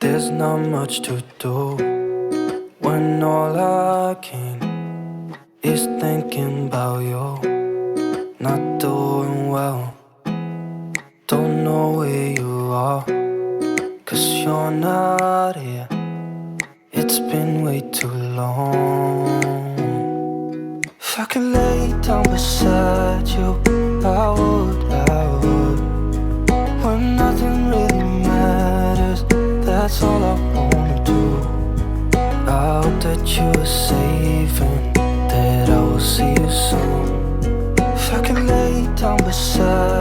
There's not much to do when all I can is thinking about you. Not doing well, don't know where you are, 'cause you're not here. It's been way too long. If I could lay down beside you, I would, when nothing really matters, that's all I wanna do. I hope that you are safe and that I will see you soon. If I could lay down beside